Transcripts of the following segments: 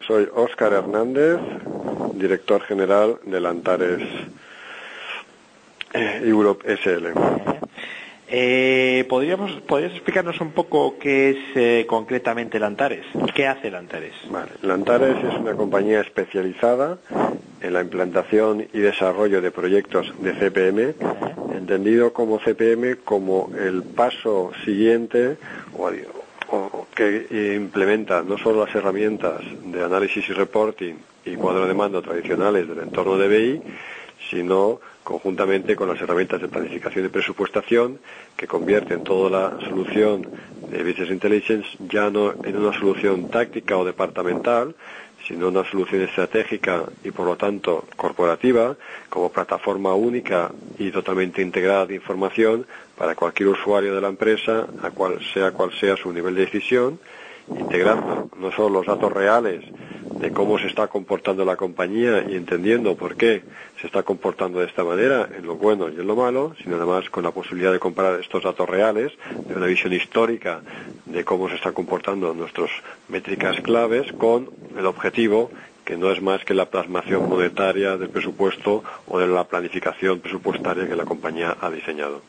Soy Óscar Hernández, director general de Lantares Europe SL. ¿Podrías explicarnos un poco qué es concretamente Lantares? ¿Qué hace Lantares? Vale. Lantares es una compañía especializada en la implantación y desarrollo de proyectos de CPM, entendido como CPM como el paso siguiente o que implementa no solo las herramientas de análisis y reporting y cuadro de mando tradicionales del entorno de BI, sino conjuntamente con las herramientas de planificación y presupuestación que convierten toda la solución de Business Intelligence ya no en una solución táctica o departamental, sino una solución estratégica y por lo tanto corporativa, como plataforma única y totalmente integrada de información para cualquier usuario de la empresa, cual sea su nivel de decisión, integrando no solo los datos reales de cómo se está comportando la compañía y entendiendo por qué se está comportando de esta manera en lo bueno y en lo malo, sino además con la posibilidad de comparar estos datos reales, de una visión histórica de cómo se están comportando nuestras métricas claves, con el objetivo que no es más que la plasmación monetaria del presupuesto o de la planificación presupuestaria que la compañía ha diseñado.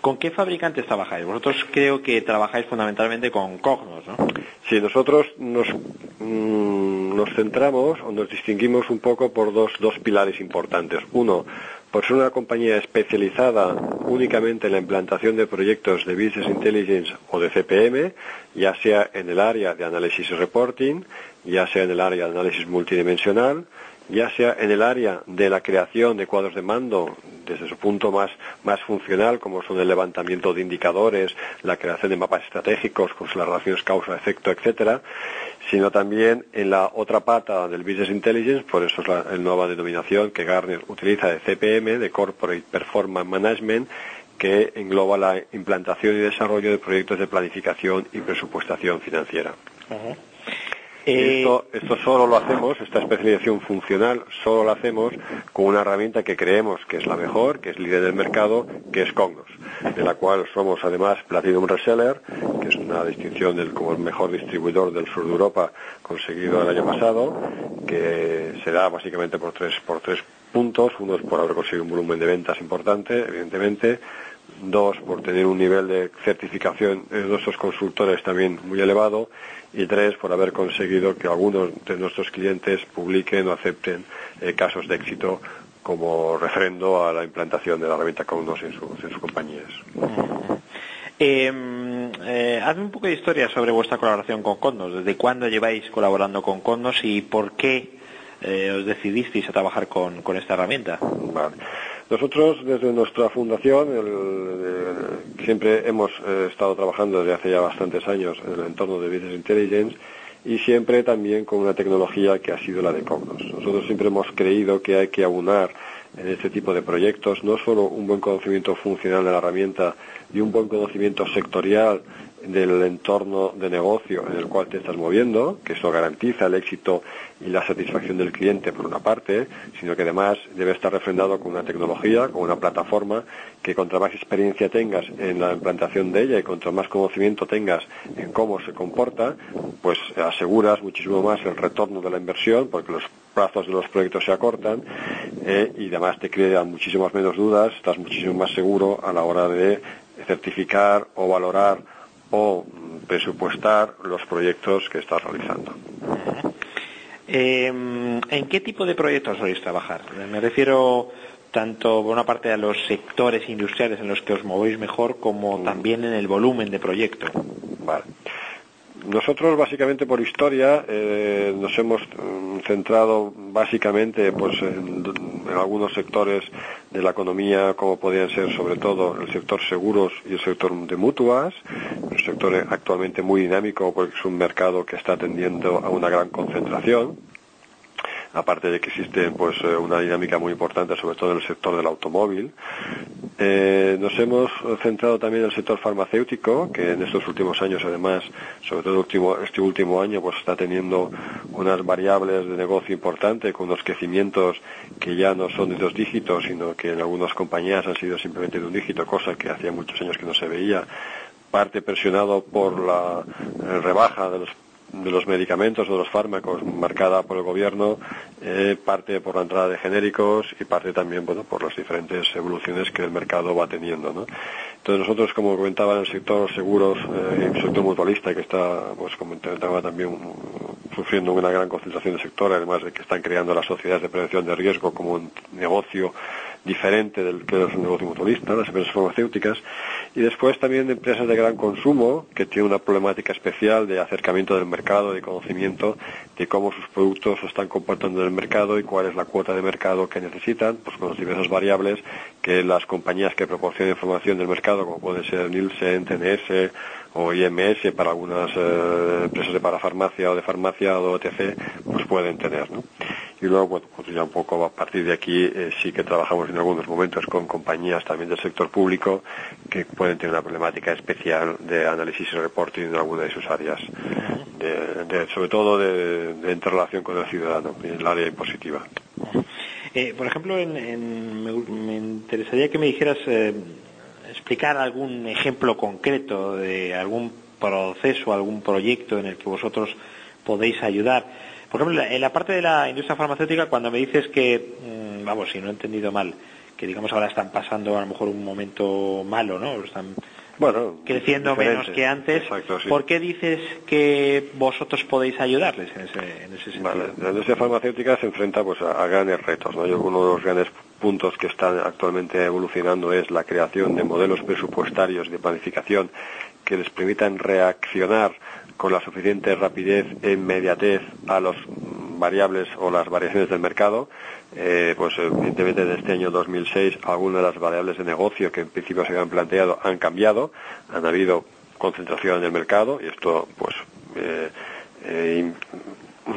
¿Con qué fabricantes trabajáis? Vosotros creo que trabajáis fundamentalmente con Cognos, ¿no? Sí, nosotros nos centramos o nos distinguimos un poco por dos pilares importantes. Uno, por ser una compañía especializada únicamente en la implantación de proyectos de Business Intelligence o de CPM, ya sea en el área de análisis y reporting, ya sea en el área de análisis multidimensional, ya sea en el área de la creación de cuadros de mando desde su punto más funcional, como son el levantamiento de indicadores, la creación de mapas estratégicos con las relaciones causa-efecto, etcétera, sino también en la otra pata del Business Intelligence, por eso es la nueva denominación que Gartner utiliza de CPM, de Corporate Performance Management, que engloba la implantación y desarrollo de proyectos de planificación y presupuestación financiera. Uh-huh. Esto solo lo hacemos, esta especialización funcional, solo la hacemos con una herramienta que creemos que es la mejor, que es líder del mercado, que es Cognos, de la cual somos además Platinum Reseller, que es una distinción como el mejor distribuidor del sur de Europa conseguido el año pasado, que se da básicamente por tres puntos. Uno es por haber conseguido un volumen de ventas importante, evidentemente. Dos, por tener un nivel de certificación de nuestros consultores también muy elevado. Y tres, por haber conseguido que algunos de nuestros clientes publiquen o acepten casos de éxito como refrendo a la implantación de la herramienta Cognos en sus compañías. Hazme un poco de historia sobre vuestra colaboración con Cognos. ¿Desde cuándo lleváis colaborando con Cognos y por qué os decidisteis a trabajar con esta herramienta? Vale. Nosotros, desde nuestra fundación, siempre hemos estado trabajando desde hace ya bastantes años en el entorno de Business Intelligence y siempre también con una tecnología que ha sido la de Cognos. Nosotros siempre hemos creído que hay que aunar en este tipo de proyectos no solo un buen conocimiento funcional de la herramienta y un buen conocimiento sectorial del entorno de negocio en el cual te estás moviendo, que eso garantiza el éxito y la satisfacción del cliente por una parte, sino que además debe estar refrendado con una tecnología, con una plataforma que contra más experiencia tengas en la implantación de ella y contra más conocimiento tengas en cómo se comporta, pues aseguras muchísimo más el retorno de la inversión, porque los plazos de los proyectos se acortan y además te crean muchísimas menos dudas, estás muchísimo más seguro a la hora de certificar o valorar o presupuestar los proyectos que estás realizando. ¿En qué tipo de proyectos soléis trabajar? Me refiero tanto por una parte a los sectores industriales en los que os movéis mejor como también en el volumen de proyecto. Vale. Nosotros básicamente por historia nos hemos centrado básicamente pues en algunos sectores de la economía, como podrían ser sobre todo el sector seguros y el sector de mutuas, un sector actualmente muy dinámico porque es un mercado que está tendiendo a una gran concentración, aparte de que existe pues una dinámica muy importante sobre todo en el sector del automóvil. Nos hemos centrado también en el sector farmacéutico, que en estos últimos años además, sobre todo este último año, pues está teniendo unas variables de negocio importantes, con unos crecimientos que ya no son de 2 dígitos, sino que en algunas compañías han sido simplemente de 1 dígito, cosa que hacía muchos años que no se veía, parte presionado por la rebaja de los medicamentos o de los fármacos marcada por el gobierno, parte por la entrada de genéricos y parte también, bueno, por las diferentes evoluciones que el mercado va teniendo, ¿no? Entonces nosotros, como comentaba, en el sector seguros y el sector mutualista, que está, pues como comentaba, también sufriendo una gran concentración de sector, además de que están creando las sociedades de prevención de riesgo como un negocio diferente del que es el negocio mutualista, las empresas farmacéuticas, y después también de empresas de gran consumo que tienen una problemática especial de acercamiento del mercado, de conocimiento de cómo sus productos se están comportando en el mercado y cuál es la cuota de mercado que necesitan, pues con las diversas variables que las compañías que proporcionan información del mercado, como pueden ser Nielsen, TNS o IMS para algunas empresas de parafarmacia o de farmacia o de OTC, pues pueden tener, ¿no? Y luego, bueno, pues ya un poco a partir de aquí sí que trabajamos en algunos momentos con compañías también del sector público que pueden tener una problemática especial de análisis y reporting en alguna de sus áreas, sobre todo de interrelación con el ciudadano, en el área impositiva. Por ejemplo, me interesaría que me dijeras, explicar algún ejemplo concreto de algún proceso, algún proyecto en el que vosotros podéis ayudar. Por ejemplo, en la parte de la industria farmacéutica, cuando me dices que, vamos, si no he entendido mal, que digamos ahora están pasando a lo mejor un momento malo, ¿no? Están creciendo menos que antes. Exacto, sí. ¿Por qué dices que vosotros podéis ayudarles en ese sentido? Vale, la industria farmacéutica se enfrenta pues a grandes retos, ¿no? Uno de los grandes puntos que están actualmente evolucionando es la creación de modelos presupuestarios de planificación que les permitan reaccionar con la suficiente rapidez e inmediatez a los variables o las variaciones del mercado. Pues evidentemente en este año 2006 algunas de las variables de negocio que en principio se habían planteado han cambiado, han habido concentración en el mercado y esto pues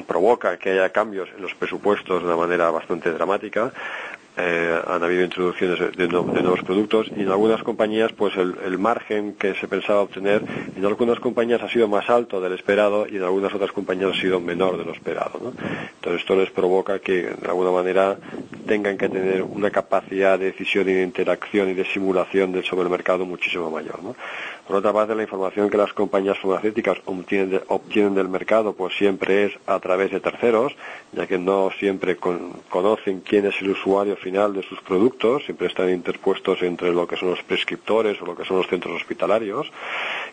provoca que haya cambios en los presupuestos de una manera bastante dramática. Han habido introducciones de nuevos productos y en algunas compañías pues el margen que se pensaba obtener en algunas compañías ha sido más alto del esperado y en algunas otras compañías ha sido menor de lo esperado, ¿no? Entonces esto les provoca que de alguna manera tengan que tener una capacidad de decisión y de interacción y de simulación sobre el mercado muchísimo mayor, ¿no? Por otra parte, la información que las compañías farmacéuticas obtienen del mercado pues siempre es a través de terceros, ya que no siempre conocen quién es el usuario final de sus productos, siempre están interpuestos entre lo que son los prescriptores o lo que son los centros hospitalarios,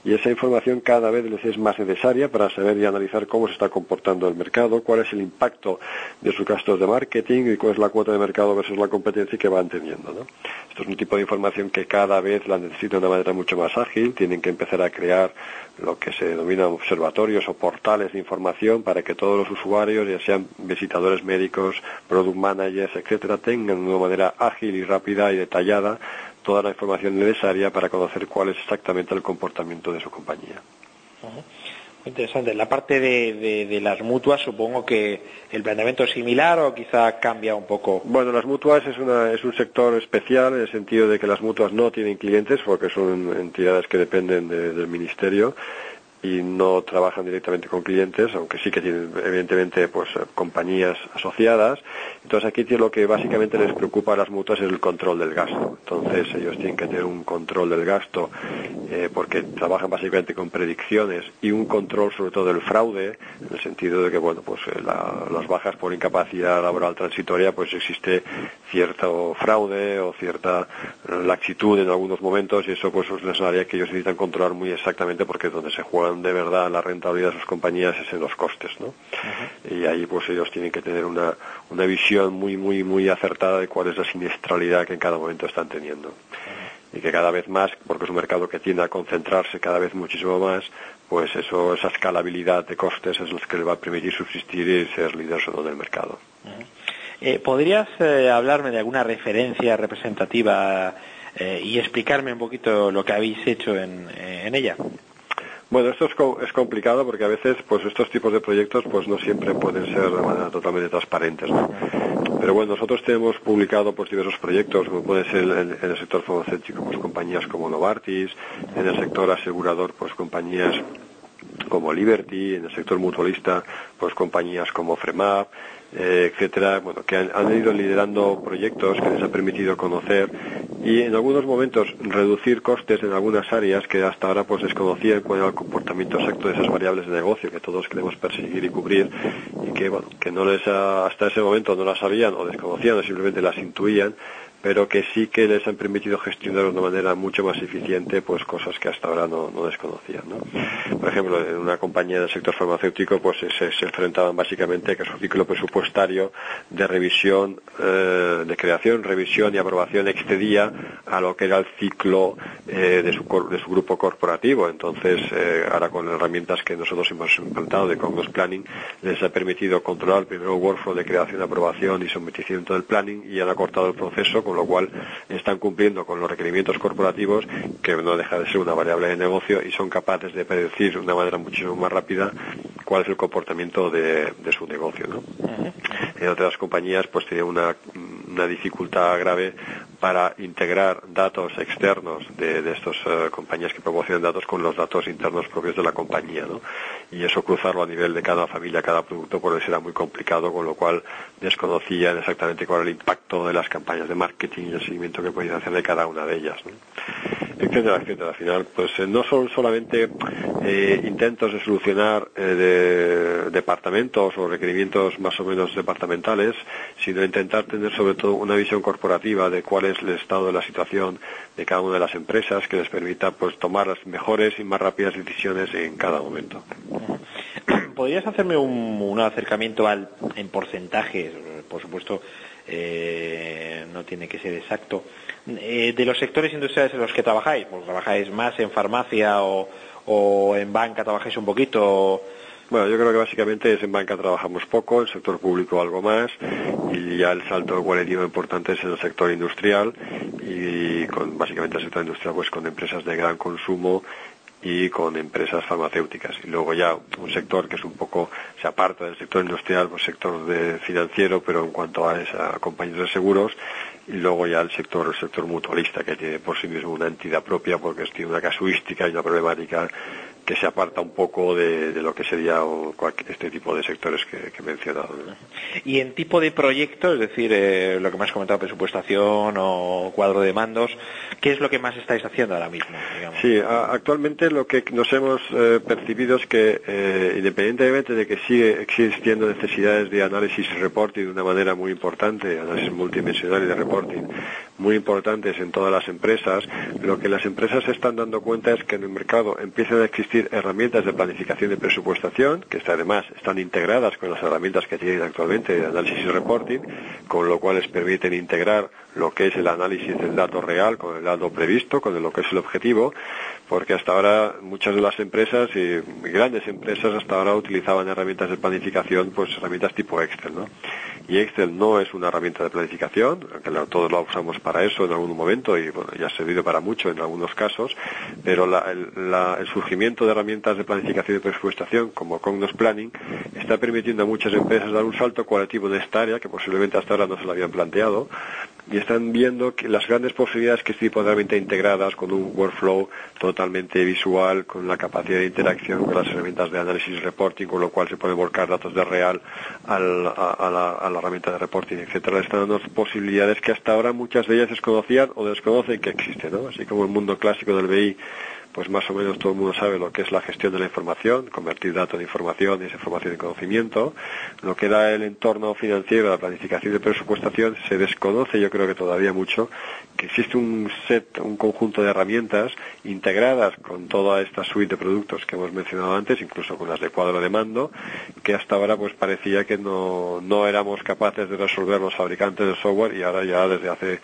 y esa información cada vez les es más necesaria para saber y analizar cómo se está comportando el mercado, cuál es el impacto de sus gastos de marketing y cuál es la cuota de mercado versus la competencia que van teniendo, ¿no? Esto es un tipo de información que cada vez la necesitan de una manera mucho más ágil, tienen que empezar a crear lo que se denomina observatorios o portales de información para que todos los usuarios, ya sean visitadores médicos, product managers, etcétera, tengan de una manera ágil y rápida y detallada toda la información necesaria para conocer cuál es exactamente el comportamiento de su compañía. Muy interesante. La parte de las mutuas, supongo que el planteamiento es similar o quizá cambia un poco. Bueno, las mutuas es un sector especial en el sentido de que las mutuas no tienen clientes porque son entidades que dependen del ministerio y no trabajan directamente con clientes, aunque sí que tienen evidentemente pues compañías asociadas. Entonces aquí lo que básicamente les preocupa a las mutuas es el control del gasto. Entonces ellos tienen que tener un control del gasto porque trabajan básicamente con predicciones y un control sobre todo del fraude, en el sentido de que bueno pues las bajas por incapacidad laboral transitoria pues existe cierto fraude o cierta laxitud en algunos momentos y eso pues es una área que ellos necesitan controlar muy exactamente porque es donde se juegan de verdad la rentabilidad de sus compañías es en los costes, ¿no? Uh-huh. Y ahí pues ellos tienen que tener una visión muy acertada de cuál es la siniestralidad que en cada momento están teniendo. Uh-huh. Y que cada vez más, porque es un mercado que tiende a concentrarse cada vez muchísimo más, pues esa escalabilidad de costes es lo que le va a permitir subsistir y ser líder o no del mercado. Uh-huh. ¿Podrías hablarme de alguna referencia representativa y explicarme un poquito lo que habéis hecho en ella? Bueno, esto es complicado porque a veces pues estos tipos de proyectos pues no siempre pueden ser de manera totalmente transparentes, ¿no? Pero bueno, nosotros tenemos publicado pues diversos proyectos, como puede ser en el sector farmacéutico pues compañías como Novartis, en el sector asegurador pues compañías como Liberty, en el sector mutualista pues compañías como Fremap, etcétera, bueno, que han ido liderando proyectos que les han permitido conocer y en algunos momentos reducir costes en algunas áreas que hasta ahora pues desconocían cuál era el comportamiento exacto de esas variables de negocio que todos queremos perseguir y cubrir, y que bueno, que no les hasta ese momento no las sabían o desconocían o simplemente las intuían, pero que sí que les han permitido gestionar de una manera mucho más eficiente pues cosas que hasta ahora no desconocían, ¿no? Por ejemplo, en una compañía del sector farmacéutico pues se enfrentaban básicamente a que su ciclo presupuestario de revisión, de creación, revisión y aprobación excedía a lo que era el ciclo de su grupo corporativo. Entonces, ahora con herramientas que nosotros hemos implantado de Cognos Planning, les ha permitido controlar primero el workflow de creación, aprobación y sometimiento del planning, y han acortado el proceso, con lo cual están cumpliendo con los requerimientos corporativos, que no deja de ser una variable de negocio, y son capaces de predecir de una manera muchísimo más rápida cuál es el comportamiento de su negocio, ¿no? En otras compañías pues tienen una dificultad grave para integrar datos externos de estas compañías que proporcionan datos con los datos internos propios de la compañía, ¿no? Y eso cruzarlo a nivel de cada familia, cada producto, pues era muy complicado, con lo cual desconocían exactamente cuál era el impacto de las campañas de marketing y el seguimiento que podían hacer de cada una de ellas, ¿no? Etcétera, etcétera. Al final, pues no son solamente intentos de solucionar de departamentos o requerimientos más o menos departamentales, sino intentar tener sobre todo una visión corporativa de cuál es el estado de la situación de cada una de las empresas, que les permita pues tomar las mejores y más rápidas decisiones en cada momento. ¿Podrías hacerme un acercamiento en porcentajes? Por supuesto, no tiene que ser exacto. De los sectores industriales en los que trabajáis, pues trabajáis más en farmacia o en banca trabajáis un poquito. Bueno, yo creo que básicamente en banca trabajamos poco, en el sector público algo más, y ya el salto cualitativo importante es en el sector industrial, y básicamente el sector industrial pues con empresas de gran consumo y con empresas farmacéuticas. Y luego ya un sector que es un poco, se aparta del sector industrial, pues sector de financiero, pero en cuanto a compañías de seguros, y luego ya el sector mutualista, que tiene por sí mismo una entidad propia porque tiene una casuística y una problemática que se aparta un poco de lo que sería este tipo de sectores que he mencionado, ¿no? Y en tipo de proyecto, es decir, lo que me has comentado, presupuestación o cuadro de mandos, ¿qué es lo que más estáis haciendo ahora mismo, digamos? Sí, actualmente lo que nos hemos percibido es que independientemente de que sigue existiendo necesidades de análisis y reporting de una manera muy importante, análisis multidimensional y de reporting muy importantes en todas las empresas, lo que las empresas se están dando cuenta es que en el mercado empiezan a existir herramientas de planificación y presupuestación, que además están integradas con las herramientas que tienen actualmente de análisis y reporting, con lo cual les permiten integrar lo que es el análisis del dato real con el dato previsto, con lo que es el objetivo, porque hasta ahora muchas de las empresas y grandes empresas hasta ahora utilizaban herramientas de planificación, pues herramientas tipo Excel, ¿no? Y Excel no es una herramienta de planificación, aunque todos la usamos para eso en algún momento y bueno, ya ha servido para mucho en algunos casos, pero el surgimiento de herramientas de planificación y presupuestación como Cognos Planning está permitiendo a muchas empresas dar un salto cualitativo en esta área que posiblemente hasta ahora no se lo habían planteado, y están viendo que las grandes posibilidades que este tipo de herramientas integradas con un workflow totalmente visual, con la capacidad de interacción con las herramientas de análisis y reporting, con lo cual se pueden volcar datos de real a la herramienta de reporting, etcétera, le están dando posibilidades que hasta ahora muchas de ellas desconocían o desconocen que existen, ¿no? Así como el mundo clásico del BI, pues más o menos todo el mundo sabe lo que es la gestión de la información, convertir datos en información y esa información en conocimiento. Lo que da el entorno financiero, la planificación y presupuestación, se desconoce, yo creo que todavía mucho, que existe un conjunto de herramientas integradas con toda esta suite de productos que hemos mencionado antes, incluso con las de cuadro de mando, que hasta ahora pues parecía que no éramos capaces de resolver los fabricantes de software, y ahora ya desde hace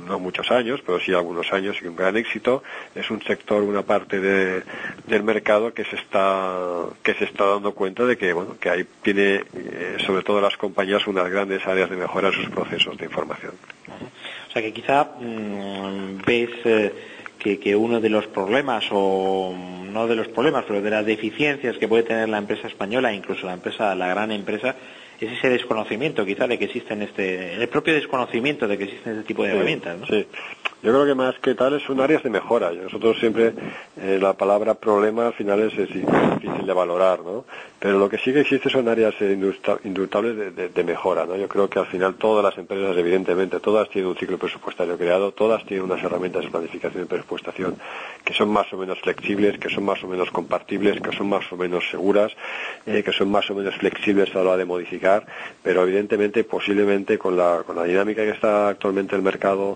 no muchos años, pero sí algunos años y un gran éxito, es un sector, una parte del mercado que se está dando cuenta de que bueno, que ahí tiene sobre todo las compañías unas grandes áreas de mejora en sus procesos de información. O sea que quizá ves que uno de los problemas, o no de los problemas, pero de las deficiencias que puede tener la empresa española, incluso la gran empresa, es ese desconocimiento quizá de que existen el propio desconocimiento de que existen este tipo de herramientas, ¿no? Sí. Yo creo que más que tales son áreas de mejora. Nosotros siempre, la palabra problema al final es difícil de valorar, ¿no? Pero lo que sí que existe son áreas indubitables de mejora, ¿no? Yo creo que al final todas las empresas, evidentemente, todas tienen un ciclo presupuestario creado, todas tienen unas herramientas de planificación y presupuestación que son más o menos flexibles, que son más o menos compartibles, que son más o menos seguras, que son más o menos flexibles a la hora de modificar, pero evidentemente, posiblemente con la dinámica que está actualmente el mercado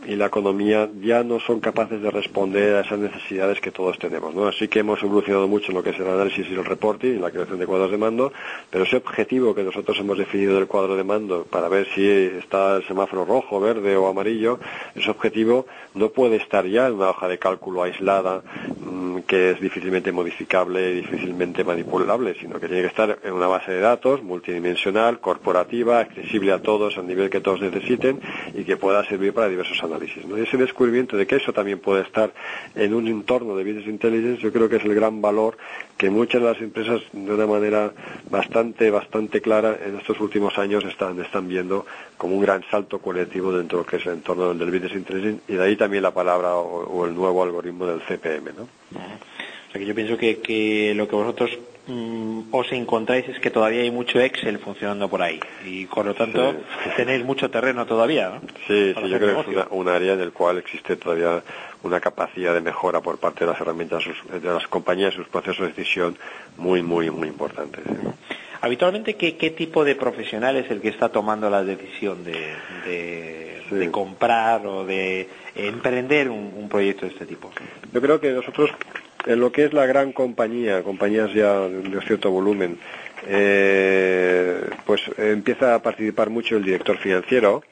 y la economía ya no son capaces de responder a esas necesidades que todos tenemos, ¿no? Así que hemos evolucionado mucho en lo que es el análisis y el reporting y la creación de cuadros de mando, pero ese objetivo que nosotros hemos definido del cuadro de mando para ver si está el semáforo rojo, verde o amarillo, ese objetivo no puede estar ya en una hoja de cálculo aislada que es difícilmente modificable y difícilmente manipulable, sino que tiene que estar en una base de datos multidimensional, corporativa, accesible a todos al nivel que todos necesiten y que pueda servir para diversos análisis, ¿no? Y ese descubrimiento de que eso también puede estar en un entorno de Business Intelligence, yo creo que es el gran valor que muchas de las empresas de una manera bastante clara en estos últimos años están viendo como un gran salto colectivo dentro de lo que es el entorno del Business Intelligence, y de ahí también la palabra o el nuevo algoritmo del CPM, ¿no? O sea que yo pienso que lo que vosotros os encontráis es que todavía hay mucho Excel funcionando por ahí y por lo tanto tenéis mucho terreno todavía, ¿no? Sí, yo creo que es un área en el cual existe todavía una capacidad de mejora por parte de las herramientas de las compañías y sus procesos de decisión muy importantes. Habitualmente, ¿qué tipo de profesional es el que está tomando la decisión de comprar o de emprender un proyecto de este tipo? Yo creo que nosotros, en lo que es la gran compañías ya de cierto volumen, pues empieza a participar mucho el director financiero,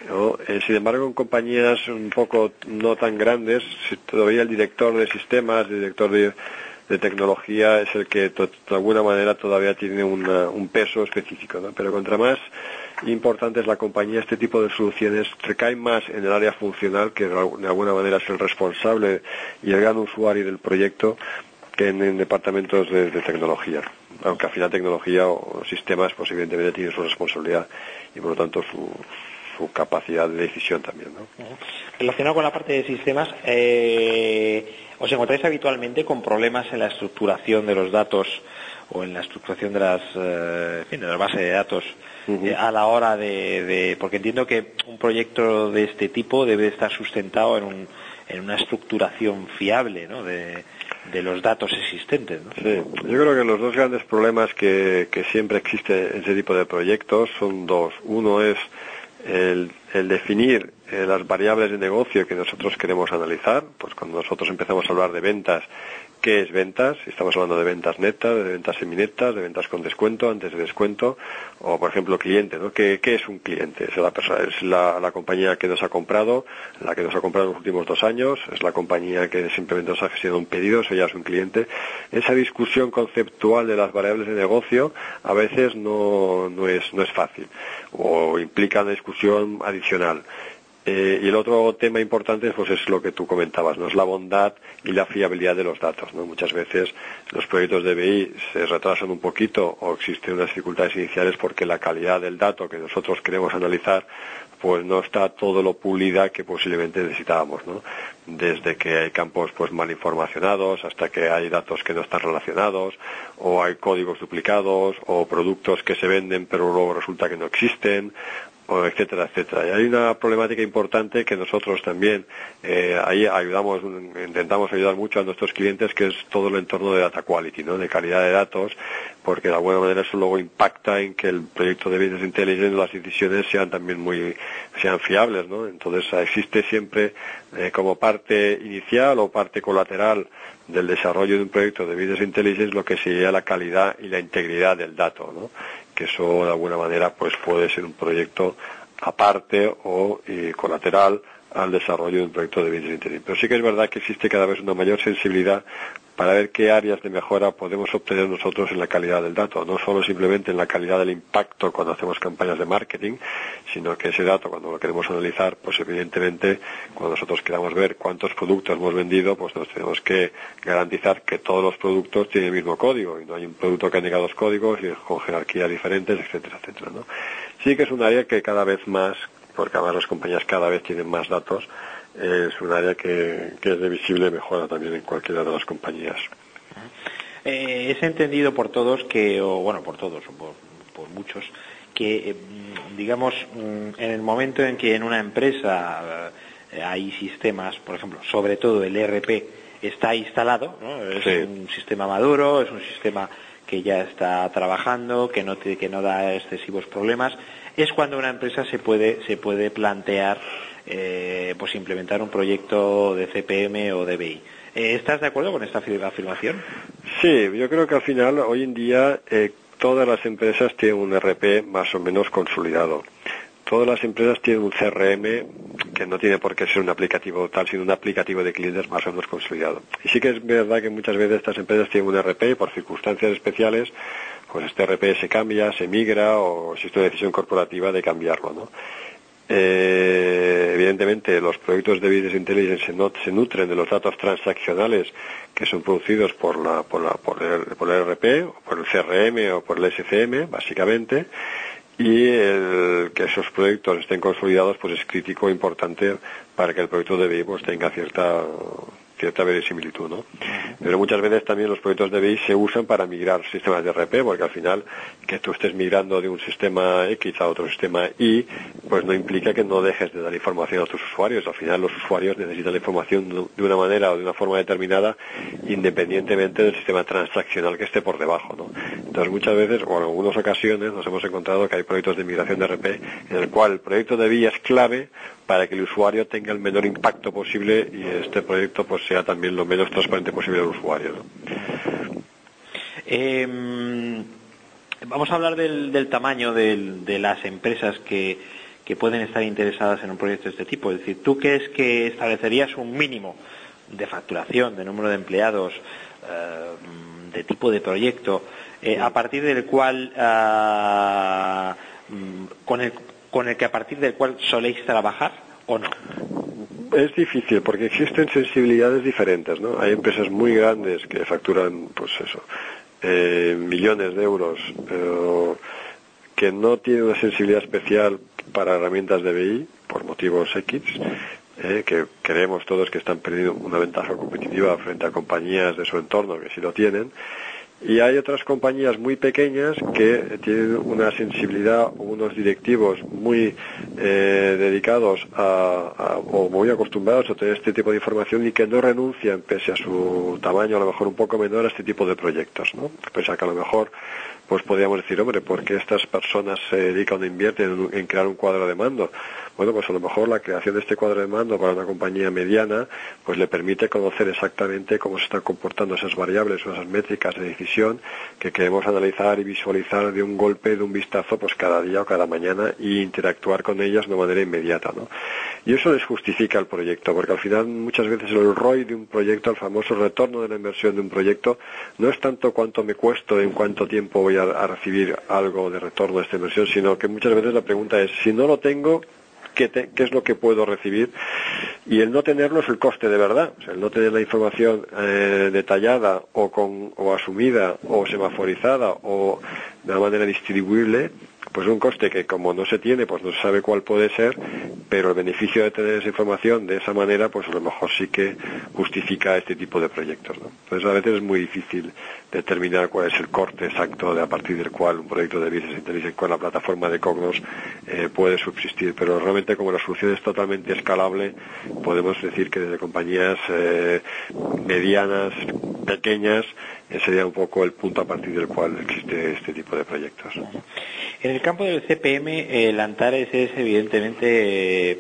¿no? Sin embargo, en compañías un poco no tan grandes, todavía el director de sistemas, el director de tecnología es el que de alguna manera todavía tiene un peso específico, ¿no? Pero contra más importante es la compañía, este tipo de soluciones recaen más en el área funcional, que de alguna manera es el responsable y el gran usuario del proyecto, que en departamentos de tecnología. Aunque al final tecnología o sistemas pues evidentemente tienen su responsabilidad y por lo tanto su capacidad de decisión también, ¿no? Relacionado con la parte de sistemas, ¿os encontráis habitualmente con problemas en la estructuración de los datos o en la estructuración de las bases de datos a la hora porque entiendo que un proyecto de este tipo debe estar sustentado en una estructuración fiable, ¿no?, de los datos existentes, ¿no? Sí, yo creo que los dos grandes problemas que siempre existe en ese tipo de proyectos son dos. Uno es el definir las variables de negocio que nosotros queremos analizar. Pues cuando nosotros empezamos a hablar de ventas, ¿qué es ventas? Estamos hablando de ventas netas, de ventas seminetas, de ventas con descuento, antes de descuento, o por ejemplo cliente, ¿no? ¿Qué es un cliente? Es la persona, es la compañía que nos ha comprado, la que nos ha comprado en los últimos 2 años, es la compañía que simplemente nos ha gestionado un pedido, eso ya es un cliente. Esa discusión conceptual de las variables de negocio a veces no es fácil, o implica una discusión adicional. Y el otro tema importante pues es lo que tú comentabas, ¿no? Es la bondad y la fiabilidad de los datos, ¿no? Muchas veces los proyectos de BI se retrasan un poquito o existen unas dificultades iniciales porque la calidad del dato que nosotros queremos analizar pues no está todo lo pulida que posiblemente necesitábamos, ¿no? Desde que hay campos pues mal informacionados hasta que hay datos que no están relacionados, o hay códigos duplicados, o productos que se venden pero luego resulta que no existen, etcétera, etcétera. Y hay una problemática importante que nosotros también ahí intentamos ayudar mucho a nuestros clientes, que es todo el entorno de data quality, ¿no? De calidad de datos, porque de alguna manera eso luego impacta en que el proyecto de Business Intelligence, las decisiones sean también sean fiables, ¿no? Entonces existe siempre como parte inicial o parte colateral del desarrollo de un proyecto de Business Intelligence lo que sería la calidad y la integridad del dato, ¿no? Que eso de alguna manera pues puede ser un proyecto aparte o colateral al desarrollo de un proyecto de Business Intelligence. Pero sí que es verdad que existe cada vez una mayor sensibilidad para ver qué áreas de mejora podemos obtener nosotros en la calidad del dato, no solo simplemente en la calidad del impacto cuando hacemos campañas de marketing, sino que ese dato cuando lo queremos analizar, pues evidentemente cuando nosotros queramos ver cuántos productos hemos vendido, pues nos tenemos que garantizar que todos los productos tienen el mismo código y no hay un producto que tenga 2 códigos y con jerarquías diferentes, etcétera, etcétera, ¿no? Sí que es un área que cada vez más, porque además las compañías cada vez tienen más datos, es un área que es de visible mejora también en cualquiera de las compañías. Es entendido por todos por muchos, que digamos en el momento en que en una empresa hay sistemas, por ejemplo, sobre todo el ERP está instalado, ¿no? Es un sistema maduro, es un sistema que ya está trabajando, que no da excesivos problemas, es cuando una empresa se puede plantear pues implementar un proyecto de CPM o de BI. ¿Estás de acuerdo con esta afirmación? Sí, yo creo que al final, hoy en día, todas las empresas tienen un ERP más o menos consolidado. Todas las empresas tienen un CRM que no tiene por qué ser un aplicativo tal, sino un aplicativo de clientes más o menos consolidado. Y sí que es verdad que muchas veces estas empresas tienen un ERP por circunstancias especiales, pues este ERP se cambia, se migra o existe una decisión corporativa de cambiarlo, ¿no? Evidentemente los proyectos de Business Intelligence se nutren de los datos transaccionales que son producidos por el ERP, o por el CRM o por el SCM, básicamente, y que esos proyectos estén consolidados pues es crítico e importante para que el proyecto de BI pues tenga cierta verosimilitud, ¿no? Pero muchas veces también los proyectos de BI se usan para migrar sistemas de ERP, porque al final que tú estés migrando de un sistema X a otro sistema Y, pues no implica que no dejes de dar información a tus usuarios. Al final los usuarios necesitan la información de una manera o de una forma determinada, independientemente del sistema transaccional que esté por debajo, ¿no? Entonces muchas veces, o en algunas ocasiones, nos hemos encontrado que hay proyectos de migración de ERP en el cual el proyecto de BI es clave para que el usuario tenga el menor impacto posible y este proyecto pues sea también lo menos transparente posible al usuario, ¿no? Vamos a hablar del tamaño de las empresas que pueden estar interesadas en un proyecto de este tipo. Es decir, ¿tú crees que establecerías un mínimo de facturación, de número de empleados, de tipo de proyecto, a partir del cual con el que a partir del cual soléis trabajar o no? Es difícil porque existen sensibilidades diferentes, ¿no? Hay empresas muy grandes que facturan, pues eso, millones de euros, pero que no tienen una sensibilidad especial para herramientas de BI por motivos X, que creemos todos que están perdiendo una ventaja competitiva frente a compañías de su entorno que sí lo tienen. Y hay otras compañías muy pequeñas que tienen una sensibilidad o unos directivos muy dedicados o muy acostumbrados a tener este tipo de información y que no renuncian, pese a su tamaño a lo mejor un poco menor, a este tipo de proyectos, ¿no? Pese a que a lo mejor pues podríamos decir, hombre, ¿por qué estas personas se dedican o invierten en crear un cuadro de mando? Bueno, pues a lo mejor la creación de este cuadro de mando para una compañía mediana pues le permite conocer exactamente cómo se están comportando esas variables o esas métricas de decisión que queremos analizar y visualizar de un golpe, de un vistazo, pues cada día o cada mañana, y interactuar con ellas de manera inmediata, ¿no? Y eso les justifica el proyecto, porque al final muchas veces el ROI de un proyecto, el famoso retorno de la inversión de un proyecto, no es tanto cuánto me cuesta, en cuánto tiempo voy a recibir algo de retorno de esta inversión, sino que muchas veces la pregunta es, si no lo tengo, ¿qué es lo que puedo recibir? Y el no tenerlo es el coste de verdad. O sea, el no tener la información detallada o asumida o semaforizada o de una manera distribuible, pues un coste que como no se tiene, pues no se sabe cuál puede ser, pero el beneficio de tener esa información de esa manera, pues a lo mejor sí que justifica este tipo de proyectos, ¿no? Entonces a veces es muy difícil determinar cuál es el corte exacto a partir del cual un proyecto de Business Intelligence con la plataforma de Cognos puede subsistir, pero realmente como la solución es totalmente escalable, podemos decir que desde compañías medianas, pequeñas, sería un poco el punto a partir del cual existe este tipo de proyectos. En el campo del CPM, la Antares es evidentemente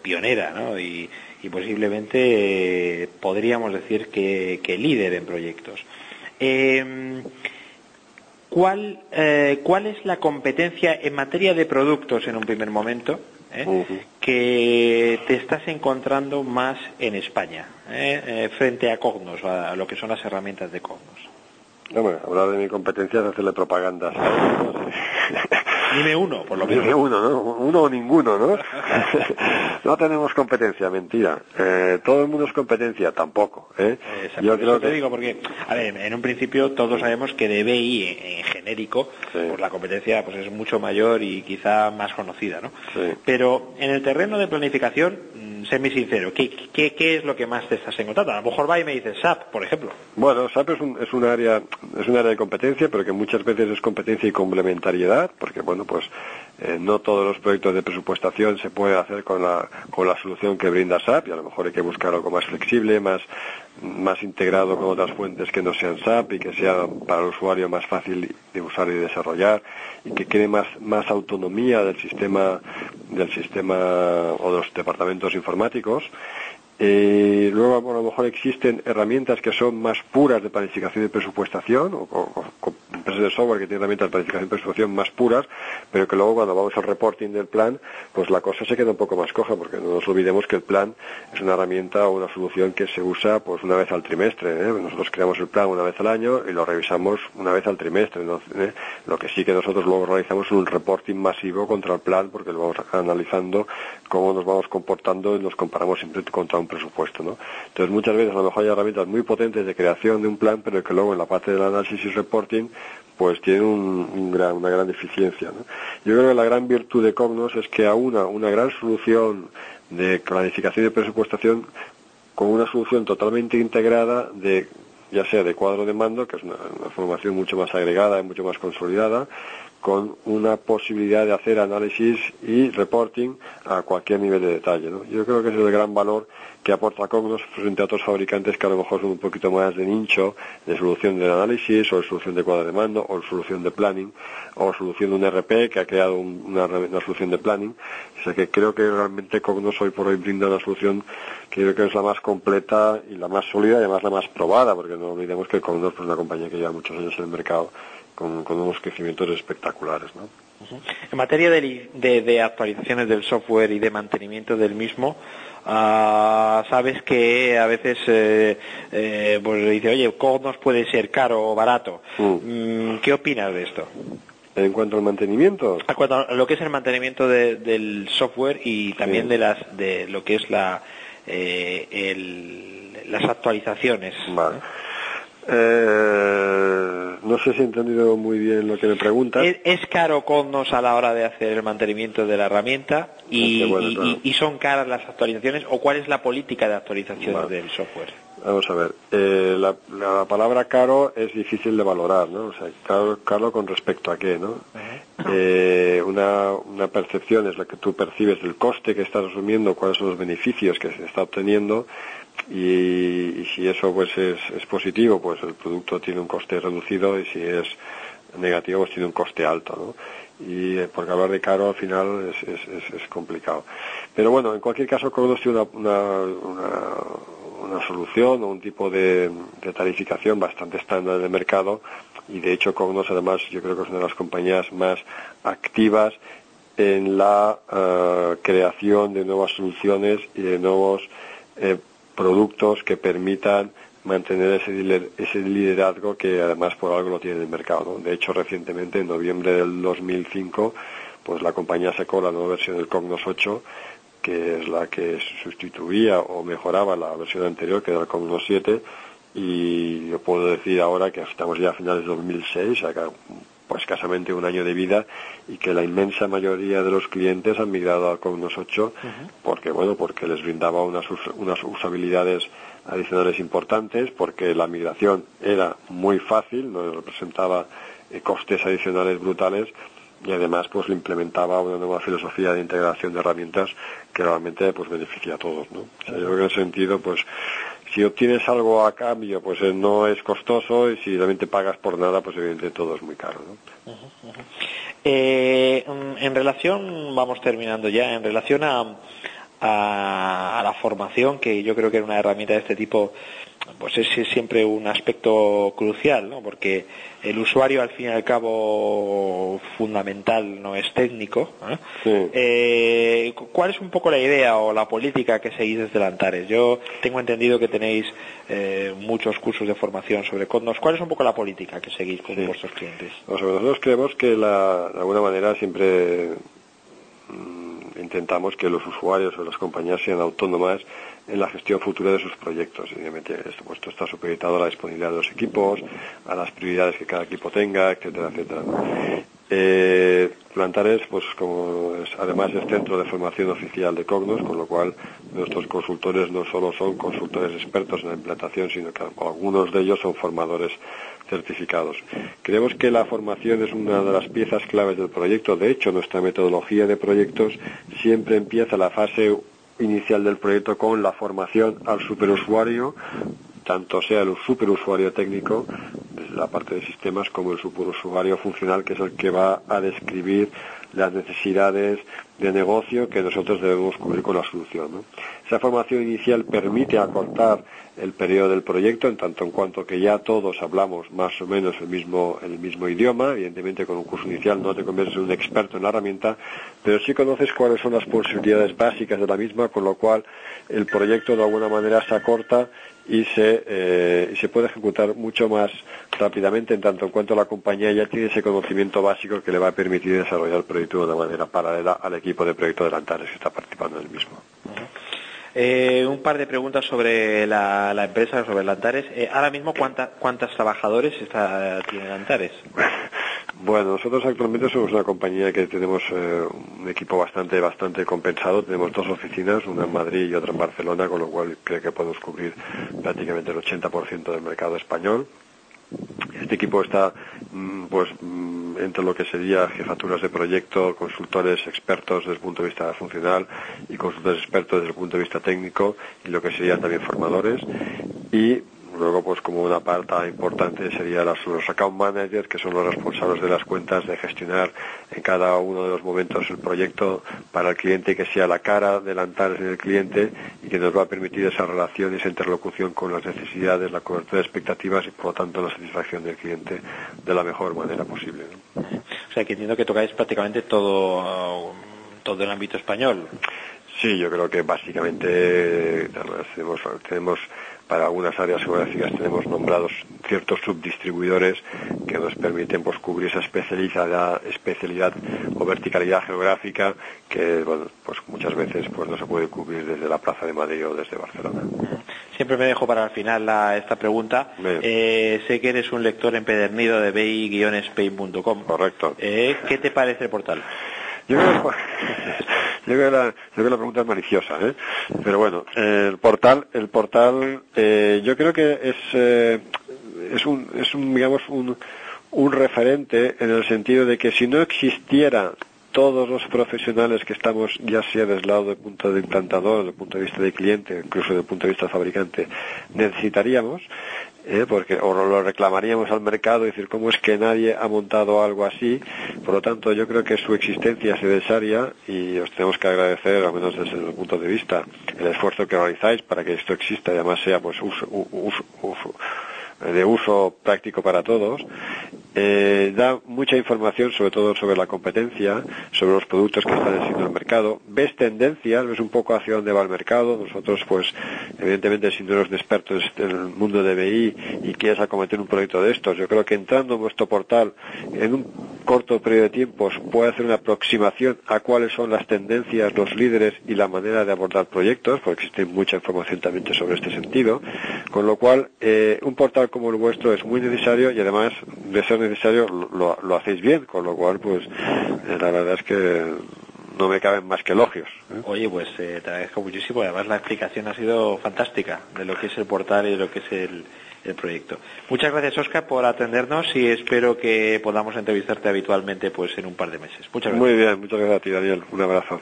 pionera, ¿no? Y posiblemente podríamos decir que líder en proyectos. ¿Cuál es la competencia en materia de productos en un primer momento que te estás encontrando más en España frente a Cognos, a lo que son las herramientas de Cognos? Hombre, hablar de mi competencia es hacerle propaganda, ¿sabes? Dime uno, por lo menos. Dime uno, ¿no? Uno o ninguno, ¿no? No tenemos competencia, mentira. Todo el mundo es competencia, tampoco, Yo creo que te digo porque, a ver, en un principio todos sabemos que de BI en genérico, pues la competencia pues es mucho mayor y quizá más conocida, ¿no? Sí. Pero en el terreno de planificación séme sincero, ¿qué es lo que más te estás encontrando? A lo mejor va y me dices SAP, por ejemplo. Bueno, SAP es un área de competencia, pero que muchas veces es competencia y complementariedad, porque bueno, pues no todos los proyectos de presupuestación se puede hacer con la solución que brinda SAP, y a lo mejor hay que buscar algo más flexible, más integrado con otras fuentes que no sean SAP y que sea para el usuario más fácil de usar y desarrollar, y que quede más autonomía del sistema o de los departamentos informáticos. Luego a lo mejor existen herramientas que son más puras de planificación y presupuestación, o empresas de software que tienen herramientas de planificación y presupuestación más puras, pero que luego cuando vamos al reporting del plan, pues la cosa se queda un poco más coja, porque no nos olvidemos que el plan es una herramienta o una solución que se usa pues una vez al trimestre, ¿eh? Nosotros creamos el plan una vez al año y lo revisamos una vez al trimestre, ¿no? Lo que sí que nosotros luego realizamos es un reporting masivo contra el plan, porque lo vamos analizando cómo nos vamos comportando y nos comparamos siempre contra un presupuesto, ¿no? Entonces muchas veces a lo mejor hay herramientas muy potentes de creación de un plan, pero que luego en la parte del análisis y reporting pues tienen una gran eficiencia, ¿no? Yo creo que la gran virtud de Cognos es que aúna una gran solución de planificación y presupuestación con una solución totalmente integrada ya sea de cuadro de mando, que es una formación mucho más agregada y mucho más consolidada, con una posibilidad de hacer análisis y reporting a cualquier nivel de detalle, ¿no? Yo creo que ese es el gran valor que aporta Cognos frente a otros fabricantes que a lo mejor son un poquito más de nicho, de solución de análisis, o de solución de cuadro de mando, o de solución de planning, o solución de un RP que ha creado una solución de planning. O sea que creo que realmente Cognos hoy por hoy brinda una solución que creo que es la más completa y la más sólida, y además la más probada, porque no olvidemos que Cognos es una compañía que lleva muchos años en el mercado con unos crecimientos espectaculares, ¿no? En materia de actualizaciones del software y de mantenimiento del mismo, sabes que a veces pues dice, oye, Cognos puede ser caro o barato. ¿Qué opinas de esto? En cuanto al mantenimiento. En cuanto a lo que es el mantenimiento del software y también de lo que es las actualizaciones. Vale. No sé si he entendido muy bien lo que me preguntas. ¿Es caro Cognos a la hora de hacer el mantenimiento de la herramienta y son caras las actualizaciones, o cuál es la política de actualización del software? Vamos a ver, la palabra caro es difícil de valorar, ¿no? O sea, caro con respecto a qué, ¿no? Una percepción es la que tú percibes del coste que estás asumiendo, cuáles son los beneficios que se está obteniendo, y si eso pues es positivo, pues el producto tiene un coste reducido, y si es negativo, pues tiene un coste alto, ¿no? Y porque hablar de caro al final es complicado. Pero bueno, en cualquier caso, Cognos tiene una solución o un tipo de tarificación bastante estándar en el mercado, y de hecho Cognos además yo creo que es una de las compañías más activas en la creación de nuevas soluciones y de nuevos productos que permitan mantener ese liderazgo que además por algo lo tiene en el mercado, ¿no? De hecho, recientemente, en noviembre del 2005, pues la compañía sacó la nueva versión del Cognos 8, que es la que sustituía o mejoraba la versión anterior, que era el Cognos 7, y yo puedo decir ahora que estamos ya a finales de 2006, acá pues escasamente un año de vida, y que la inmensa mayoría de los clientes han migrado al Cognos 8 porque les brindaba unas usabilidades adicionales importantes, porque la migración era muy fácil, no representaba costes adicionales brutales, y además pues le implementaba una nueva filosofía de integración de herramientas que realmente pues beneficia a todos, ¿no? O sea, yo creo que en ese sentido, pues si obtienes algo a cambio, pues no es costoso, y si realmente pagas por nada, pues evidentemente todo es muy caro, ¿no? En relación, vamos terminando ya, en relación a la formación, que yo creo que una herramienta de este tipo pues es siempre un aspecto crucial, ¿no? Porque el usuario, al fin y al cabo, fundamental, no es técnico, ¿eh? Sí. ¿Cuál es un poco la idea o la política que seguís desde Antares? Yo tengo entendido que tenéis muchos cursos de formación sobre Cognos. ¿Cuál es un poco la política que seguís con vuestros clientes? Nosotros creemos que de alguna manera siempre intentamos que los usuarios o las compañías sean autónomas en la gestión futura de sus proyectos. Evidentemente esto está supeditado a la disponibilidad de los equipos, a las prioridades que cada equipo tenga, etcétera, etcétera. Lantares, pues como además es centro de formación oficial de Cognos, con lo cual nuestros consultores no solo son consultores expertos en la implantación, sino que algunos de ellos son formadores certificados. Creemos que la formación es una de las piezas claves del proyecto. De hecho, nuestra metodología de proyectos siempre empieza la fase inicial del proyecto con la formación al superusuario, tanto sea el superusuario técnico, desde la parte de sistemas, como el superusuario funcional, que es el que va a describir las necesidades de negocio que nosotros debemos cubrir con la solución, ¿no? Esa formación inicial permite acortar el periodo del proyecto, en tanto en cuanto que ya todos hablamos más o menos el mismo idioma. Evidentemente, con un curso inicial no te conviertes en un experto en la herramienta, pero sí conoces cuáles son las posibilidades básicas de la misma, con lo cual el proyecto de alguna manera se acorta y se puede ejecutar mucho más rápidamente, en tanto en cuanto la compañía ya tiene ese conocimiento básico que le va a permitir desarrollar el proyecto de una manera paralela al equipo de proyecto de Lantares que está participando en el mismo. Un par de preguntas sobre la empresa, sobre Lantares. Ahora mismo, ¿cuántos trabajadores tiene Lantares? Bueno, nosotros actualmente somos una compañía que tenemos un equipo bastante compensado. Tenemos 2 oficinas, una en Madrid y otra en Barcelona, con lo cual creo que podemos cubrir prácticamente el 80% del mercado español. Este equipo está entre lo que sería jefaturas de proyecto, consultores expertos desde el punto de vista funcional y consultores expertos desde el punto de vista técnico, y lo que serían también formadores. Y luego, pues como una parte importante serían los account managers, que son los responsables de las cuentas, de gestionar en cada uno de los momentos el proyecto para el cliente, que sea la cara de Lantares en el cliente, y que nos va a permitir esa relación y esa interlocución con las necesidades, la cobertura de expectativas y, por lo tanto, la satisfacción del cliente de la mejor manera posible, ¿no? O sea, que entiendo que tocáis prácticamente todo el ámbito español. Sí, yo creo que básicamente tenemos para algunas áreas geográficas tenemos nombrados ciertos subdistribuidores que nos permiten pues cubrir esa especialidad o verticalidad geográfica que, bueno, pues muchas veces pues no se puede cubrir desde la Plaza de Madrid o desde Barcelona. Siempre me dejo para el final esta pregunta. Sé que eres un lector empedernido de bi-spain.com. Correcto. ¿Qué te parece el portal? Yo creo que la pregunta es maliciosa, pero bueno, el portal yo creo que es un referente, en el sentido de que si no existiera todos los profesionales que estamos, ya sea desde el lado del punto de implantador, desde el punto de vista del cliente, incluso desde el punto de vista del fabricante, necesitaríamos, porque o lo reclamaríamos al mercado y decir cómo es que nadie ha montado algo así. Por lo tanto, yo creo que su existencia es necesaria y os tenemos que agradecer, al menos desde el punto de vista, el esfuerzo que realizáis para que esto exista y además sea pues de uso práctico para todos. Da mucha información, sobre todo sobre la competencia, sobre los productos que están haciendo el mercado. Ves tendencias, ves un poco hacia dónde va el mercado. Nosotros, pues, evidentemente, si no eres expertos en el mundo de BI y quieres acometer un proyecto de estos, yo creo que entrando en vuestro portal en un corto periodo de tiempo puede hacer una aproximación a cuáles son las tendencias, los líderes y la manera de abordar proyectos, porque existe mucha información también sobre este sentido. Con lo cual, un portal como el vuestro es muy necesario y, además de ser necesario, lo hacéis bien, con lo cual pues la verdad es que no me caben más que elogios. Oye, pues te agradezco muchísimo. Además, la explicación ha sido fantástica de lo que es el portal y de lo que es el proyecto. Muchas gracias, Óscar, por atendernos, y espero que podamos entrevistarte habitualmente pues en un par de meses. Muchas gracias. Muy bien, muchas gracias a ti, Daniel. Un abrazo.